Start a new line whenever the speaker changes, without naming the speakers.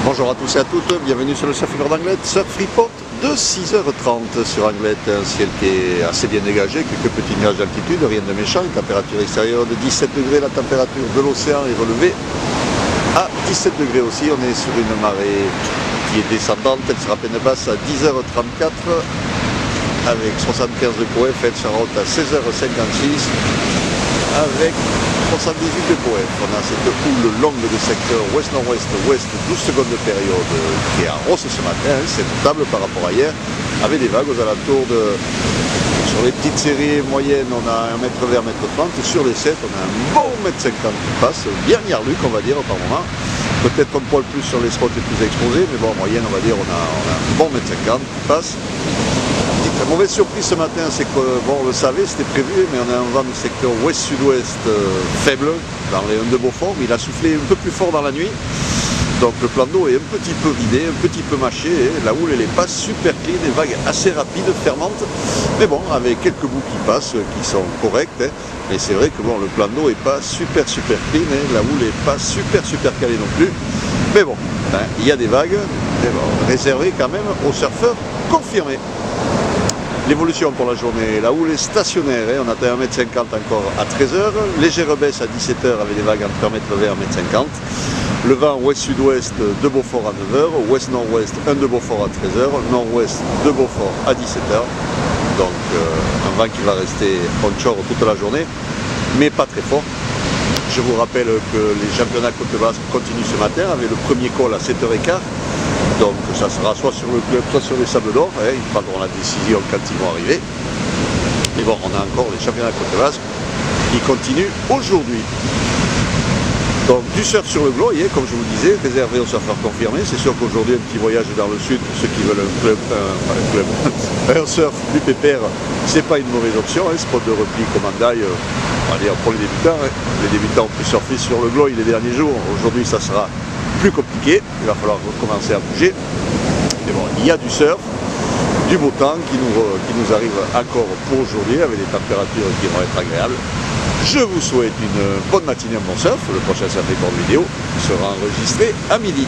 Bonjour à tous et à toutes, bienvenue sur le Surf d'Anglet, Surf Report de 6h30 sur Anglet, un ciel qui est assez bien dégagé, quelques petits nuages d'altitude, rien de méchant, une température extérieure de 17 degrés, la température de l'océan est relevée à 17 degrés aussi, on est sur une marée qui est descendante, elle sera à peine basse à 10h34 avec 75 de coef, elle sera haute à 16h56 avec 78 de coef. On a cette houle longue de secteur ouest-nord-ouest-ouest, 12 secondes de période qui est en hausse ce matin, c'est notable par rapport à hier, avec des vagues aux alentours de... Sur les petites séries moyennes, on a 1m20, 1m30, et sur les 7, on a un bon 1m50 qui passe, bien Yarluc on va dire par moment. Peut-être un poil plus sur les spots les plus exposés, mais bon, en moyenne, on va dire, on a un bon 1m50 qui passe. La mauvaise surprise ce matin, c'est que, bon, on le savait, c'était prévu, mais on a un vent du secteur ouest-sud-ouest faible, dans les 1 de Beaufort, mais il a soufflé un peu plus fort dans la nuit. Donc le plan d'eau est un petit peu vidé, un petit peu mâché, et la houle elle n'est pas super clean, des vagues assez rapides, fermantes, mais bon, avec quelques bouts qui passent, qui sont corrects, hein. Mais c'est vrai que bon, le plan d'eau n'est pas super clean, hein. La houle n'est pas super calée non plus, mais bon, hein, il y a des vagues, mais bon, réservées quand même aux surfeurs confirmés. L'évolution pour la journée, la houle est stationnaire, hein. On atteint 1m50 encore à 13h, légère baisse à 17h avec des vagues entre 1m20 et 1m50. Le vent ouest-sud-ouest de Beaufort à 9h, ouest-nord-ouest 1 de Beaufort à 13h, nord-ouest de Beaufort à 17h. Donc un vent qui va rester onshore toute la journée, mais pas très fort. Je vous rappelle que les championnats Côte Basque continuent ce matin avec le premier call à 7h15. Donc ça sera soit sur le club, soit sur les Sables d'Or, hein, ils prendront la décision quand ils vont arriver. Mais bon, on a encore les championnats Côte Basque qui continuent aujourd'hui. Donc du surf sur le Gloye, comme je vous disais, réservé aux surfeurs confirmés. C'est sûr qu'aujourd'hui un petit voyage dans le sud, pour ceux qui veulent un surf plus pépère, c'est pas une mauvaise option, hein, spot de repli commandaille, on va dire pour les débutants. Hein. Les débutants ont pu surfer sur le Gloye les derniers jours, aujourd'hui ça sera plus compliqué, il va falloir recommencer à bouger. Mais bon, il y a du surf, du beau temps qui nous arrive encore pour aujourd'hui avec des températures qui vont être agréables. Je vous souhaite une bonne matinée, un bon surf. Le prochain surf report vidéo sera enregistré à midi.